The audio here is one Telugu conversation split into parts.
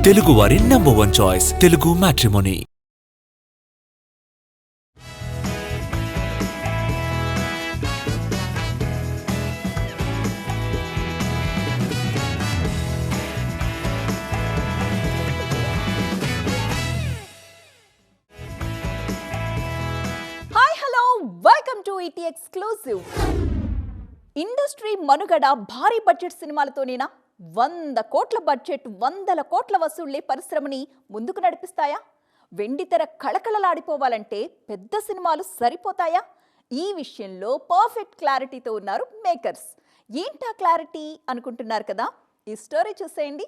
తెలుగువారి #1 choice Telugu matrimony. Hi hello welcome to ET exclusive. Industry మనుగడ భారీ బడ్జెట్ సినిమాలతోనేనా? 100 కోట్ల బడ్జెట్, 100 కోట్ల వసూళ్లే పరిశ్రమని ముందుకు నడిపిస్తాయా? వెండితెర కళకళలాడిపోవాలంటే పెద్ద సినిమాలు సరిపోతాయా? ఈ విషయంలో పర్ఫెక్ట్ క్లారిటీతో ఉన్నారు మేకర్స్. ఏంటా క్లారిటీ అనుకుంటున్నారు కదా? ఈ స్టోరీ చూసేయండి.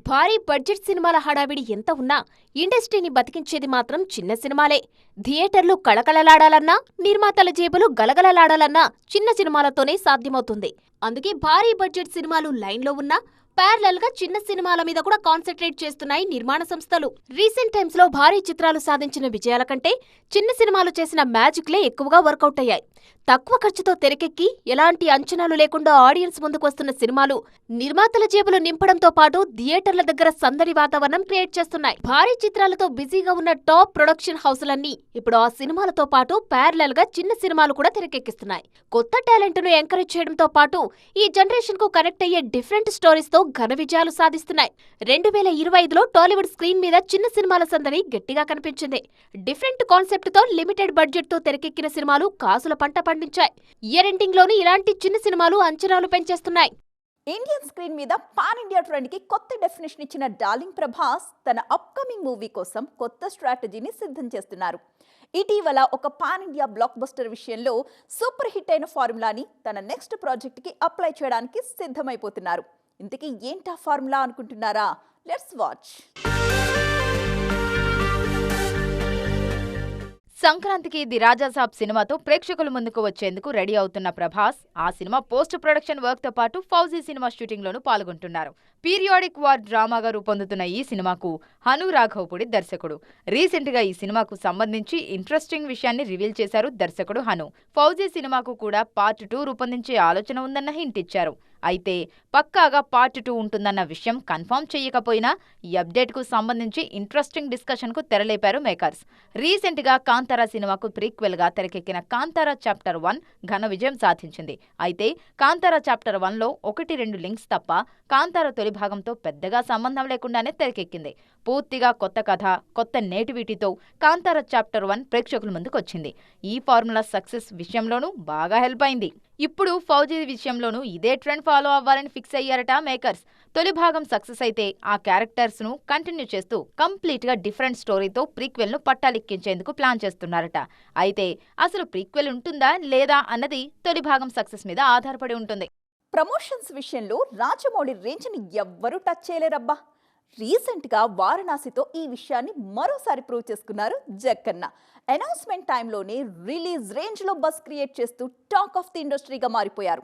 భారీ బడ్జెట్ సినిమాల హడావిడి ఎంత ఉన్నా ఇండస్ట్రీని బతికించేది మాత్రం చిన్న సినిమాలే. థియేటర్లు కళకళలాడాలన్నా, నిర్మాతల జేబులు గలగలలాడాలన్నా చిన్న సినిమాలతోనే సాధ్యమవుతుంది. అందుకే భారీ బడ్జెట్ సినిమాలు లైన్లో ఉన్నా ప్యారలల్ గా చిన్న సినిమాల మీద కూడా కాన్సంట్రేట్ చేస్తున్నాయి నిర్మాణ సంస్థలు. రీసెంట్ టైమ్స్ లో భారీ చిత్రాలు సాధించిన విజయాల కంటే చిన్న సినిమాలు చేసిన మ్యాజిక్లే ఎక్కువగా వర్కౌట్ అయ్యాయి. తక్కువ ఖర్చుతో తెరకెక్కి ఎలాంటి అంచనాలు లేకుండా ఆడియన్స్ ముందుకు వస్తున్న సినిమాలు నిర్మాతల జేబులు నింపడంతో పాటు థియేటర్ల దగ్గర సందడి వాతావరణం క్రియేట్ చేస్తున్నాయి. భారీ చిత్రాలతో బిజీగా ఉన్న టాప్ ప్రొడక్షన్ హౌసులన్నీ ఇప్పుడు ఆ సినిమాలతో పాటు ప్యారలల్ గా చిన్న సినిమాలు కూడా తెరకెక్కిస్తున్నాయి. కొత్త టాలెంట్ ను ఎంకరేజ్ చేయడంతో పాటు ఈ జనరేషన్ కు కనెక్ట్ అయ్యే డిఫరెంట్ స్టోరీస్ తో ఘన విజయాలు సాధిస్తున్నాయి. 2025లో టాలీవుడ్ స్క్రీన్ మీద చిన్న సినిమాల సందడి గట్టిగా కనిపించింది. డిఫరెంట్ కాన్సెప్ట్ తో లిమిటెడ్ బడ్జెట్ తో తెరకెక్కిన సినిమాలు కాసుల పంట పండించాయి. ఇయర్ ఎండింగ్ లోని ఇలాంటి చిన్న సినిమాలు అంచనాలు పెంచేస్తున్నాయి. ఇండియన్ స్క్రీన్ మీద పాన్ ఇండియా ట్రెండ్ కి కొత్త డెఫినేషన్ ఇచ్చిన డార్లింగ్ ప్రభాస్ తన అప్కమింగ్ మూవీ కోసం కొత్త స్ట్రాటజీని సిద్ధం చేస్తున్నారు. ఇటీవల ఒక పాన్ ఇండియా బ్లాక్ బస్టర్ విషయంలో సూపర్ హిట్ అయిన ఫార్ములాని తన నెక్స్ట్ ప్రాజెక్ట్ కి అప్లై చేయడానికి సిద్ధమైపోతున్నారు. ఇంతకీ ఏంటా ఫార్ములా అనుకుంటున్నారా? Let's watch. సంక్రాంతికి ది రాజాసాబ్ సినిమాతో ప్రేక్షకుల ముందుకు వచ్చేందుకు రెడీ అవుతున్న ప్రభాస్ ఆ సినిమా పోస్ట్ ప్రొడక్షన్ వర్క్ తో పాటు ఫౌజీ సినిమా షూటింగ్ లోనూ పాల్గొంటున్నారు. పీరియాడిక్ వార్ డ్రామాగా రూపొందుతున్న ఈ సినిమాకు హను రాఘవపూడి దర్శకుడు. రీసెంట్ గా ఈ సినిమాకు సంబంధించి ఇంట్రెస్టింగ్ విషయాన్ని రివీల్ చేశారు దర్శకుడు హను. ఫౌజీ సినిమాకు కూడా పార్ట్ 2 రూపొందించే ఆలోచన ఉందన్న హింట్ ఇచ్చారు. అయితే పక్కాగా పార్ట్ 2 ఉంటుందన్న విషయం కన్ఫర్మ్ చేయకపోయినా ఈ అప్డేట్ కు సంబంధించి ఇంట్రెస్టింగ్ డిస్కషన్ కు తెరలేపారు మేకర్స్. రీసెంట్ గా కాంతారా సినిమాకు ప్రీక్వెల్ గా తెరకెక్కిన కాంతారా చాప్టర్ 1 ఘన విజయం సాధించింది. అయితే కాంతారా చాప్టర్ 1లో 1-2 లింక్స్ తప్ప కాంతారా తొలి భాగంతో పెద్దగా సంబంధం లేకుండానే తెరకెక్కింది. పూర్తిగా కొత్త కథ, కొత్త నేటివిటీతో కాంతారా చాప్టర్ 1 ప్రేక్షకుల ముందుకొచ్చింది. ఈ ఫార్ములా సక్సెస్ విషయంలోనూ బాగా హెల్ప్ అయింది. ఇప్పుడు ఫౌజీ విషయంలోనూ ఇదే ట్రెండ్ ఫాలో అవ్వాలని ఫిక్స్ అయ్యారట మేకర్స్. తొలి భాగం సక్సెస్ అయితే ఆ క్యారెక్టర్స్ ను కంటిన్యూ చేస్తూ కంప్లీట్ గా డిఫరెంట్ స్టోరీతో ప్రీక్వెల్ ను పట్టాలెక్కించేందుకు ప్లాన్ చేస్తున్నారట. అయితే అసలు ప్రీక్వెల్ ఉంటుందా లేదా అన్నది తొలి భాగం సక్సెస్ మీద ఆధారపడి ఉంటుంది. ప్రమోషన్స్ విషయంలో రాజమౌళి రేంజ్ ని ఎవ్వరూ టచ్ చేయలేరబ్బా. రీసెంట్ గా వారణాసితో ఈ విషయాన్ని మరోసారి ప్రూవ్ చేసుకున్నారు జక్కన్న. అనౌన్స్మెంట్ టైంలోనే రిలీజ్ రేంజ్ లో బస్ క్రియేట్ చేస్తూ టాక్ ఆఫ్ ది ఇండస్ట్రీగా మారిపోయారు.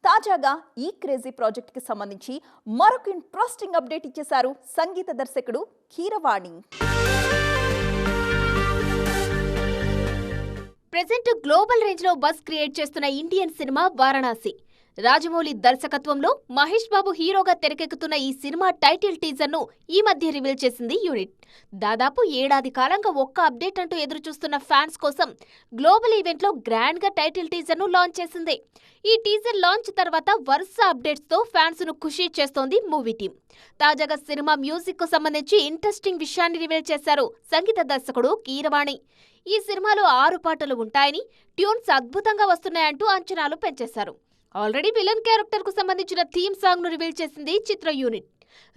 తాజాగా ఈ క్రేజీ ప్రాజెక్ట్ కి సంబంధించి మరొక ఇంట్రెస్టింగ్ అప్డేట్ ఇచ్చేశారు సంగీత దర్శకుడు కీరవాణి. ప్రెజెంట్ గ్లోబల్ రేంజ్ లో బస్ క్రియేట్ చేస్తున్న ఇండియన్ సినిమా వారణాసి. రాజమౌళి దర్శకత్వంలో మహేష్ బాబు హీరోగా తెరకెక్కుతున్న ఈ సినిమా టైటిల్ టీజర్ ను ఈ మధ్య రివీల్ చేసింది యూనిట్. దాదాపు ఏడాది కాలంగా ఒక్క అప్డేట్ అంటూ ఎదురుచూస్తున్న ఫ్యాన్స్ కోసం గ్లోబల్ ఈవెంట్ లో గ్రాండ్ గా టైటిల్ టీజర్ ను లాంచ్ చేసింది. ఈ టీజర్ లాంచ్ తర్వాత వరుస అప్డేట్స్ తో ఫ్యాన్స్ ను ఖుషీ చేస్తోంది మూవీ టీం. తాజాగా సినిమా మ్యూజిక్ కు సంబంధించి ఇంట్రెస్టింగ్ విషయాన్ని రివీల్ చేశారు సంగీత దర్శకుడు కీరవాణి. ఈ సినిమాలో 6 పాటలు ఉంటాయని, ట్యూన్స్ అద్భుతంగా వస్తున్నాయంటూ అంచనాలు పెంచేశారు. ఆల్రెడీ విలన్ క్యారెక్టర్ కు సంబంధించిన థీమ్ సాంగ్ ను రివీల్ చేసింది చిత్ర యూనిట్.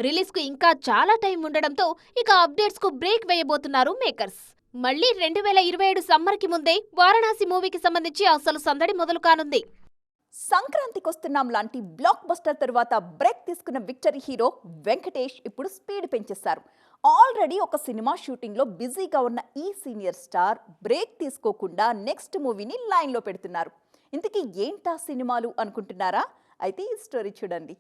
రిలీజ్ కు ఇంకా చాలా టైం ఉండడంతో ఇక అప్డేట్స్ కు బ్రేక్ వేయబోతున్నారు మేకర్స్. మళ్లీ 2027 సమ్మర్ కి ముందే వారణాసి మూవీకి సంబంధించి అసలు సందడి మొదలు కానుంది. సంక్రాంతికి వస్తున్నాం లాంటి బ్లాక్ బస్టర్ తర్వాత బ్రేక్ తీసుకున్న విక్టరీ హీరో వెంకటేష్ ఇప్పుడు స్పీడ్ పెంచేశారు. ఆల్రెడీ ఒక సినిమా షూటింగ్ లో బిజీగా ఉన్న ఈ సీనియర్ స్టార్ బ్రేక్ తీసుకోకుండా నెక్స్ట్ మూవీని లైన్ లో పెడుతున్నారు. ఇంతకీ ఏంటా సినిమాలు అనుకుంటున్నారా? అయితే ఈ స్టోరీ చూడండి.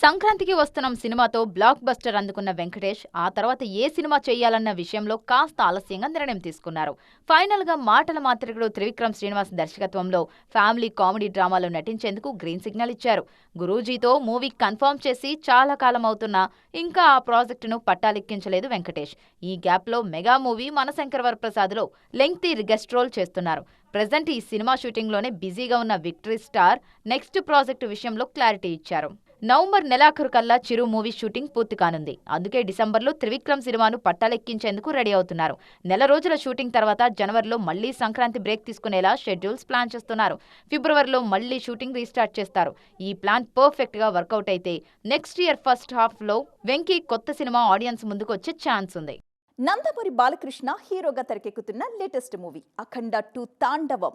సంక్రాంతికి వస్తున్నాం సినిమాతో బ్లాక్ బస్టర్ అందుకున్న వెంకటేష్ ఆ తర్వాత ఏ సినిమా చేయాలన్న విషయంలో కాస్త ఆలస్యంగా నిర్ణయం తీసుకున్నారు. ఫైనల్ గా మాటల మాంత్రికుడు త్రివిక్రమ్ శ్రీనివాస్ దర్శకత్వంలో ఫ్యామిలీ కామెడీ డ్రామాలో నటించేందుకు గ్రీన్ సిగ్నల్ ఇచ్చారు. గురూజీతో మూవీ కన్ఫర్మ్ చేసి చాలా కాలం అవుతున్నా ఇంకా ఆ ప్రాజెక్టును పట్టాలెక్కించలేదు వెంకటేష్. ఈ గ్యాప్ లో మెగా మూవీ మనశంకర్ వరప్రసాద్లో లెంగ్తీ గెస్ట్ రోల్ చేస్తున్నారు. ప్రెజెంట్ ఈ సినిమా షూటింగ్లోనే బిజీగా ఉన్న విక్టరీ స్టార్ నెక్స్ట్ ప్రాజెక్టు విషయంలో క్లారిటీ ఇచ్చారు. నవంబర్ నెలాఖరు కల్లా చిరు మూవీ షూటింగ్ పూర్తి కానుంది. అందుకే డిసెంబర్లో త్రివిక్రమ్ సినిమాను పట్టాలెక్కించేందుకు రెడీ అవుతున్నారు. నెల రోజుల షూటింగ్ తర్వాత జనవరిలో మళ్లీ సంక్రాంతి బ్రేక్ తీసుకునేలా షెడ్యూల్స్ ప్లాన్ చేస్తున్నారు. ఫిబ్రవరిలో మళ్లీ షూటింగ్ రీస్టార్ట్ చేస్తారు. ఈ ప్లాన్ పర్ఫెక్ట్ గా వర్కౌట్ అయితే నెక్స్ట్ ఇయర్ ఫస్ట్ హాఫ్ లో వెంకీ కొత్త సినిమా ఆడియన్స్ ముందుకు వచ్చే ఛాన్స్ ఉంది. నందమూరి బాలకృష్ణ హీరోగా తెరకెక్కుతున్న లేటెస్ట్ మూవీ అఖండ 2 తాండవం.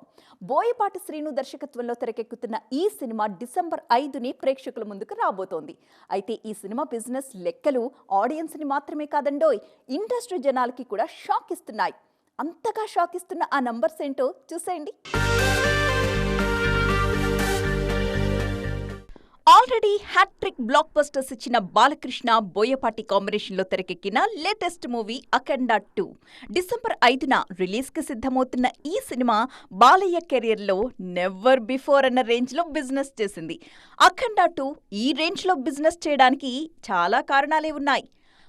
బోయపాటి శ్రీను దర్శకత్వంలో తెరకెక్కుతున్న ఈ సినిమా డిసెంబర్ 5ని ప్రేక్షకుల ముందుకు రాబోతోంది. అయితే ఈ సినిమా బిజినెస్ లెక్కలు ఆడియన్స్ని మాత్రమే కాదండోయ్, ఇండస్ట్రీ జనాలకి కూడా షాక్ ఇస్తున్నాయి. అంతగా షాక్ ఇస్తున్న ఆ నంబర్స్ ఏంటో చూసేయండి. ఆల్రెడీ హ్యాట్రిక్ బ్లాక్ బస్టర్స్ ఇచ్చిన బాలకృష్ణ బోయపాటి కాంబినేషన్లో తెరకెక్కిన లేటెస్ట్ మూవీ అఖండ 2 డిసెంబర్ 5న రిలీజ్కి సిద్ధమవుతున్న ఈ సినిమా బాలయ్య కెరియర్లో నెవర్ బిఫోర్ అన్న రేంజ్లో బిజినెస్ చేసింది. అఖండ 2 ఈ రేంజ్లో బిజినెస్ చేయడానికి చాలా కారణాలే ఉన్నాయి.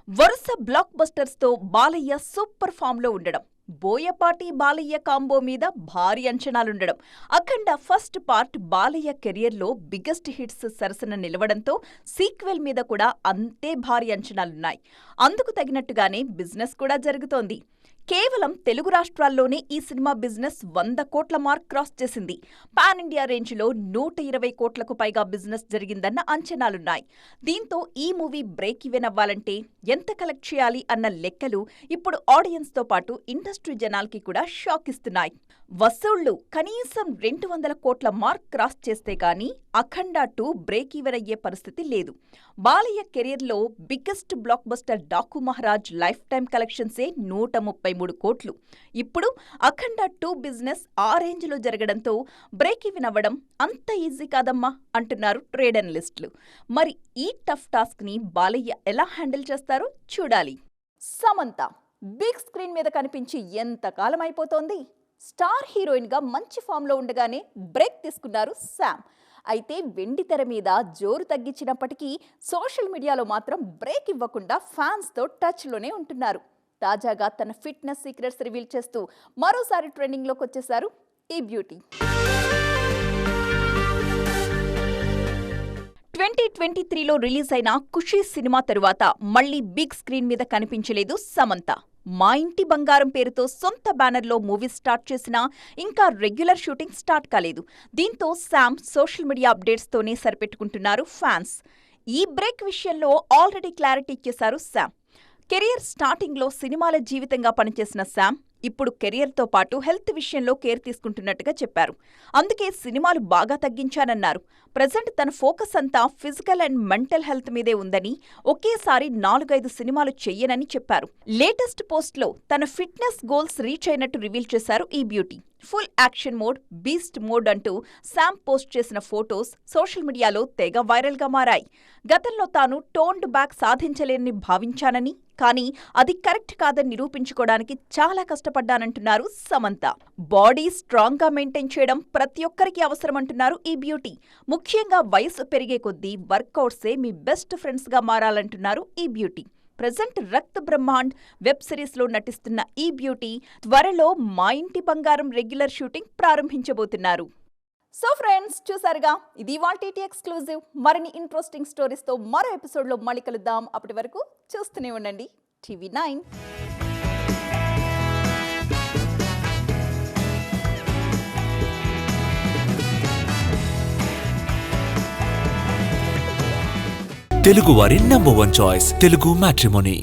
వరుస బ్లాక్ బస్టర్స్తో బాలయ్య సూపర్ ఫామ్లో ఉండడం, బోయపాటి బాలయ్య కాంబో మీద భారీ అంచనాలుండడం, అఖండ ఫస్ట్ పార్ట్ బాలయ్య కెరియర్లో బిగ్గెస్ట్ హిట్స్ సరసన నిలవడంతో సీక్వెల్ మీద కూడా అంతే భారీ అంచనాలున్నాయి. అందుకు తగినట్టుగానే బిజినెస్ కూడా జరుగుతోంది. కేవలం తెలుగు రాష్ట్రాల్లోనే ఈ సినిమా బిజినెస్ 100 కోట్ల మార్క్ క్రాస్ చేసింది. పాన్ ఇండియా రేంజ్లో 120 కోట్లకు పైగా బిజినెస్ జరిగిందన్న అంచనాలున్నాయి. దీంతో ఈ మూవీ బ్రేక్ ఈవెన్ అవ్వాలంటే ఎంత కలెక్ట్ చేయాలి అన్న లెక్కలు ఇప్పుడు ఆడియన్స్తో పాటు ఇండస్ట్రీ జనాలకి కూడా షాక్ ఇస్తున్నాయి. వసూళ్లు కనీసం 200 కోట్ల మార్క్ క్రాస్ చేస్తే కానీ అఖండ 2 బ్రేక్ ఈవెన్ అయ్యే పరిస్థితి లేదు. బాలయ్య కెరీర్లో biggest blockbuster Daaku Maharaj lifetime కలెక్షన్సే 133 కోట్లు. ఇప్పుడు అఖండ 2 బిజినెస్ ఆ రేంజ్లో జరగడంతో బ్రేక్ ఈవెన్ అవ్వడం అంత ఈజీ కాదమ్మా అంటున్నారు ట్రేడ్ అనలిస్టులు. మరి ఈ టఫ్ టాస్క్ ని బాలయ్య ఎలా హ్యాండిల్ చేస్తారో చూడాలి. సమంత బిగ్ స్క్రీన్ మీద కనిపించి ఎంత కాలం అయిపోతోంది. స్టార్ హీరోయిన్గా మంచి ఫామ్లో ఉండగానే బ్రేక్ తీసుకున్నారు శామ్. అయితే వెండి తెర మీద జోరు తగ్గించినప్పటికీ సోషల్ మీడియాలో మాత్రం బ్రేక్ ఇవ్వకుండా ఫ్యాన్స్తో టచ్లోనే ఉంటున్నారు. తాజాగా తన ఫిట్నెస్ సీక్రెట్స్ రివీల్ చేస్తూ మరోసారి ట్రెండింగ్లోకి వచ్చేశారు ఈ బ్యూటీ. 2023లో రిలీజ్ అయిన ఖుషీ సినిమా తరువాత మళ్లీ బిగ్ స్క్రీన్ మీద కనిపించలేదు సమంత. మా ఇంటి బంగారం పేరుతో సొంత బ్యానర్లో మూవీ స్టార్ట్ చేసినా ఇంకా రెగ్యులర్ షూటింగ్ స్టార్ట్ కాలేదు. దీంతో శామ్ సోషల్ మీడియా అప్డేట్స్తోనే సరిపెట్టుకుంటున్నారు ఫ్యాన్స్. ఈ బ్రేక్ విషయంలో ఆల్రెడీ క్లారిటీ ఇచ్చేశారు శామ్. కెరియర్ స్టార్టింగ్లో సినిమాల జీవితంగా పనిచేసిన శామ్ ఇప్పుడు కెరియర్తో పాటు హెల్త్ విషయంలో కేర్ తీసుకుంటున్నట్టుగా చెప్పారు. అందుకే సినిమాలు బాగా తగ్గించానన్నారు. ప్రజెంట్ తన ఫోకస్ అంతా ఫిజికల్ అండ్ మెంటల్ హెల్త్ మీదే ఉందని, ఒకేసారి 4-5 సినిమాలు చెయ్యనని చెప్పారు. లేటెస్ట్ పోస్ట్లో తన ఫిట్నెస్ గోల్స్ రీచ్ అయినట్టు రివీల్ చేశారు ఈ beauty. Full action mode, beast mode అంటూ శామ్ పోస్ట్ చేసిన ఫోటోస్ సోషల్ మీడియాలో తెగ వైరల్గా మారాయి. గతంలో తాను టోన్డ్ బ్యాక్ సాధించలేని భావించానని, కానీ అది కరెక్ట్ కాదని నిరూపించుకోవడానికి చాలా కష్టపడ్డానంటున్నారు సమంత. బాడీ స్ట్రాంగ్ గా మెయింటైన్ చేయడం ప్రతి ఒక్కరికి అవసరమంటున్నారు ఈ బ్యూటీ. ముఖ్యంగా వయసు పెరిగే కొద్దీ వర్కౌట్సే మీ బెస్ట్ ఫ్రెండ్స్ గా మారాలంటున్నారు ఈ beauty. Present Rakt Brahmand web సిరీస్లో నటిస్తున్న ఈ బ్యూటీ త్వరలో మా ఇంటి బంగారం రెగ్యులర్ షూటింగ్ ప్రారంభించబోతున్నారు. సో ఫ్రెండ్స్, చూసారుగా, ఇది ఇవాల్టి టీటీ ఎక్స్క్లూజివ్. మరిన్ని ఇంట్రెస్టింగ్ స్టోరీస్తో మరో ఎపిసోడ్లో మళ్ళీ కలుద్దాం. అప్పటి వరకు చూస్తూనే ఉండండి TV9. తెలుగు వారి నంబర్ 1 చాయిస్ తెలుగు మ్యాట్రిమోనీ.